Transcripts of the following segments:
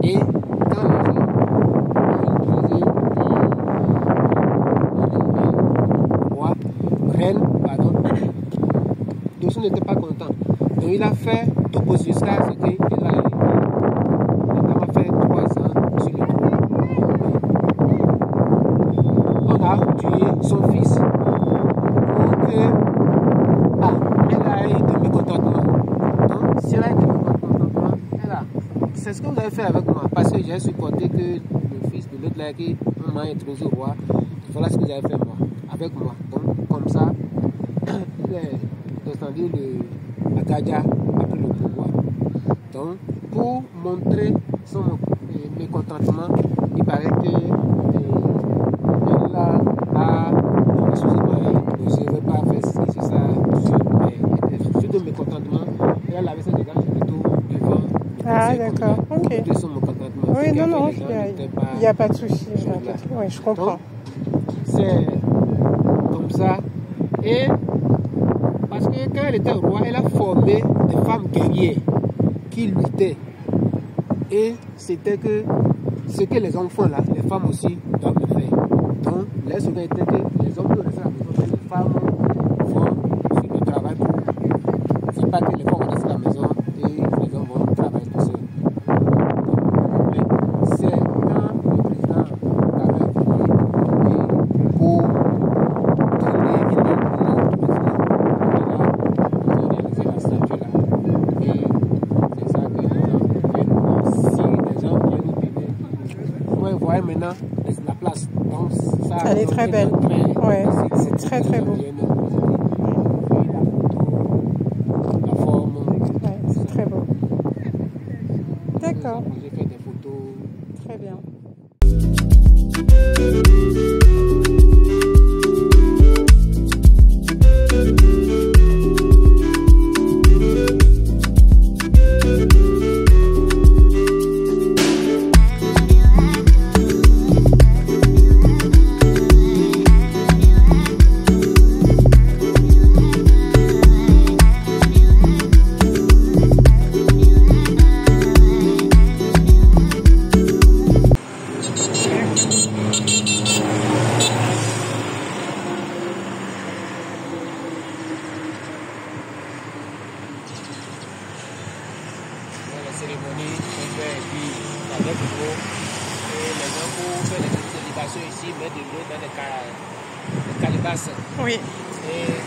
Et quand les gens roi, reine, pardon, Dossou n'était pas content. Donc il a fait d'opposition à ce qu'il a notamment fait 3 ans sur le trône. On a tué son fils pour que elle a eu de mécontentement. Donc si elle a eu de mécontentement, c'est ce que vous avez fait avec moi, parce que j'ai supporté que le fils de l'autre là qui m'a introduit au roi, voilà ce que vous avez fait moi, avec moi. Donc comme ça, il est descendu la Gadja a pris le pouvoir. Donc pour montrer son mécontentement, il paraît que elle a excusez-moi, je ne vais pas faire c'est ça, sur de mécontentement, elle avait ses dégâts plutôt devant. Ah d'accord, ok. Oui, non, non, il n'y a pas de souci. Oui, je comprends. C'est comme ça. Et parce que quand elle était au roi, elle a formé des femmes guerrières qui luttaient. Et c'était que ce que les hommes font là, les femmes aussi doivent le faire. Donc, les slogan était que les hommes doivent rester à la maison, mais les femmes vont sur le travail pour. C'est pas que les femmes vont rester à la maison et les hommes vont travailler tout seuls. C'est quand le président avait voulu pour donner une autre président, il a réalisé la statue là. Et c'est ça que les gens viennent. Si les gens viennent nous donner, vous voyez maintenant la place. Donc, ça, elle est très belle. Ouais, c'est très très beau. La forme. Ouais, c'est très beau. D'accord. J'ai fait des photos. Très bien. Cérémonie, on fait et puis avec l'eau. Et les gens pour faire des libations ici mettent de l'eau dans des calibasses. Oui. Et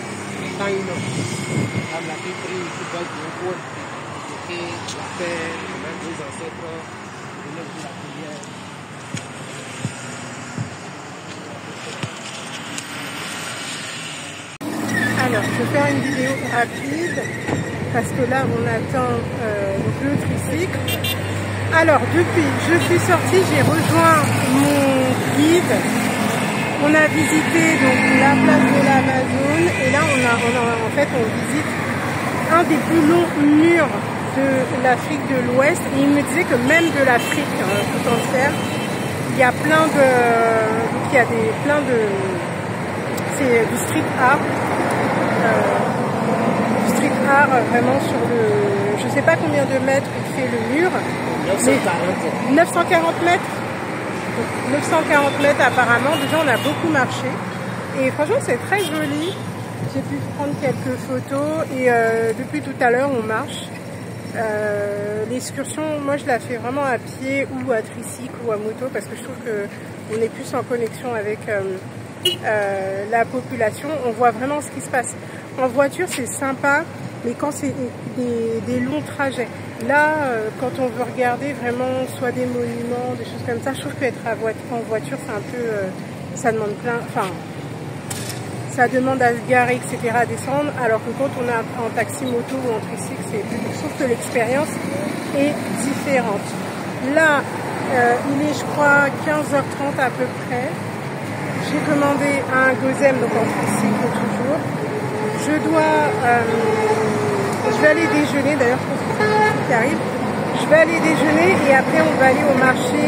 quand ils l'ont la fille pris, qui va de l'eau pour évoquer la paix, même les ancêtres, venir pour la prière. Alors, je vais faire une vidéo rapide parce que là, on attend le tricycle. Alors, depuis, je suis sortie, j'ai rejoint mon guide. On a visité donc la place de l'Amazone et là, en fait, on visite un des plus longs murs de l'Afrique de l'Ouest. Et il me disait que même de l'Afrique tout entière, il y a plein de, c'est du street art. Vraiment sur le, je sais pas combien de mètres il fait le mur, 940 mètres. Donc 940 mètres apparemment. Déjà on a beaucoup marché et franchement c'est très joli. J'ai pu prendre quelques photos et depuis tout à l'heure on marche. L'excursion, moi je la fais vraiment à pied ou à tricycle ou à moto parce que je trouve que on est plus en connexion avec la population. On voit vraiment ce qui se passe. En voiture c'est sympa, mais quand c'est des longs trajets, là quand on veut regarder vraiment soit des monuments, des choses comme ça, je trouve qu'être en voiture c'est un peu ça demande plein, enfin, ça demande à se garer, etc., à descendre, alors que quand on est en taxi moto ou en tricycle, c'est plus, sauf que l'expérience est différente. Là, il est, je crois, 15h30 à peu près. J'ai commandé un Gozem, donc en tricycle toujours. Je vais aller déjeuner, d'ailleurs, je pense que c'est le truc qui arrive. Je vais aller déjeuner et après on va aller au marché.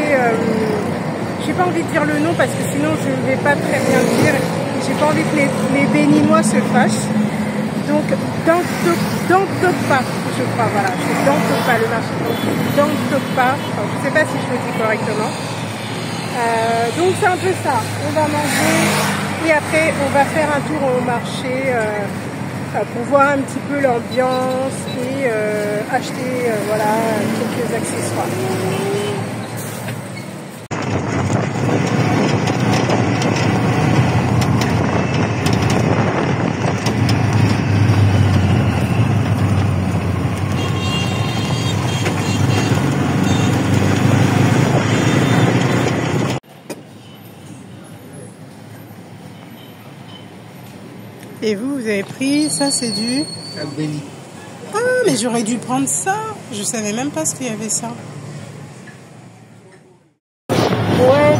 J'ai pas envie de dire le nom parce que sinon je ne vais pas très bien le dire. J'ai pas envie que les Béninois se fâchent. Donc, Dantokpa, je crois, voilà. C'est Dantokpa, le marché. Dantokpa, enfin, je sais pas si je le dis correctement. Donc c'est un peu ça. On va manger et après on va faire un tour au marché pour voir un petit peu l'ambiance et acheter voilà, quelques accessoires. Et vous avez pris, ça c'est du... Albéni. Ah, mais j'aurais dû prendre ça. Je savais même pas ce qu'il y avait ça. Ouais.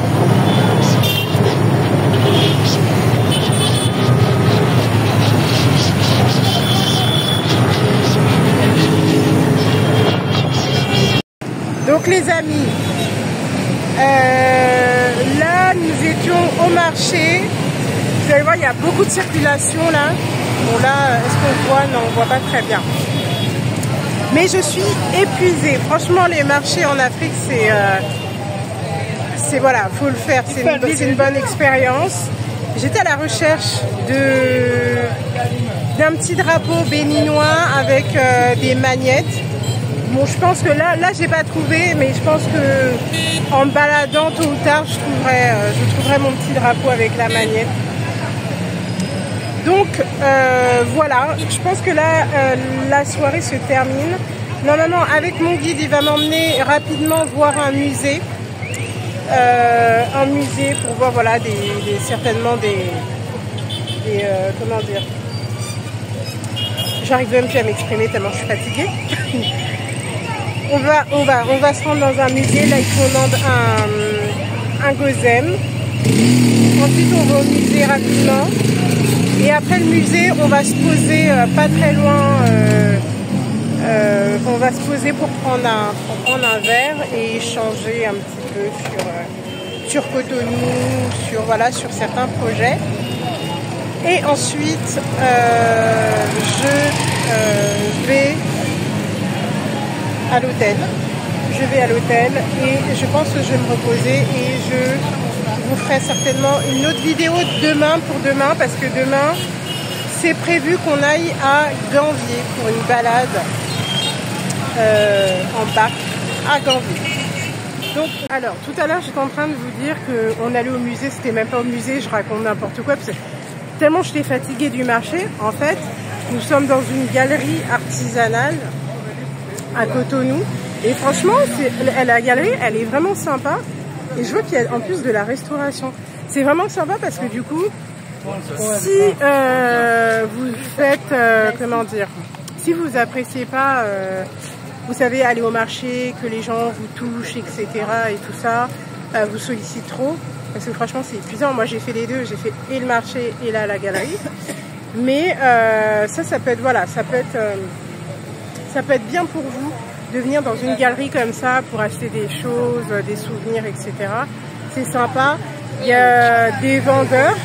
Donc les amis, là nous étions au marché. Vous allez voir, il y a beaucoup de circulation là. Bon là, est-ce qu'on voit? Non, on voit pas très bien. Mais je suis épuisée. Franchement, les marchés en Afrique, c'est voilà, faut le faire. C'est une bonne expérience. J'étais à la recherche d'un petit drapeau béninois avec des magnettes. Bon, je pense que là j'ai pas trouvé, mais je pense que en me baladant tôt ou tard, je trouverai mon petit drapeau avec la magnette. Donc voilà, je pense que là la soirée se termine. Normalement avec mon guide il va m'emmener rapidement voir un musée. Pour voir voilà certainement des comment dire. J'arrive même plus à m'exprimer tellement je suis fatiguée. on va se rendre dans un musée, là il commande un Gozem. Ensuite on va au musée rapidement. Et après le musée, on va se poser pas très loin, on va se poser pour prendre un verre et échanger un petit peu sur Cotonou, sur certains projets. Et ensuite, je vais à l'hôtel. Et je pense que je vais me reposer et je vous ferai certainement une autre vidéo demain parce que demain c'est prévu qu'on aille à Ganvier pour une balade en bac à Ganvier. Donc, alors tout à l'heure j'étais en train de vous dire qu'on allait au musée, c'était même pas au musée, je raconte n'importe quoi parce que tellement j'étais fatiguée du marché. En fait, nous sommes dans une galerie artisanale à Cotonou et franchement la galerie elle est vraiment sympa. Et je vois qu'il y a en plus de la restauration. C'est vraiment sympa parce que du coup, si vous faites, comment dire, si vous appréciez pas, vous savez, aller au marché, que les gens vous touchent, etc. et tout ça, vous sollicite trop. Parce que franchement, c'est épuisant. Moi, j'ai fait les deux. J'ai fait et le marché et là, la galerie. Mais ça peut être, voilà, ça peut être bien pour vous de venir dans une galerie comme ça pour acheter des choses, des souvenirs, etc. C'est sympa. Il y a des vendeurs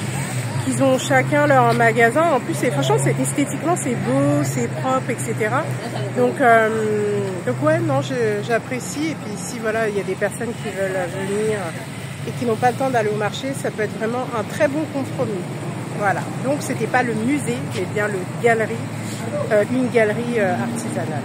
qui ont chacun leur magasin. En plus, franchement, esthétiquement, c'est beau, c'est propre, etc. Donc ouais, non, j'apprécie. Et puis ici, voilà, il y a des personnes qui veulent venir et qui n'ont pas le temps d'aller au marché. Ça peut être vraiment un très bon compromis. Voilà. Donc, c'était pas le musée, mais bien une galerie artisanale.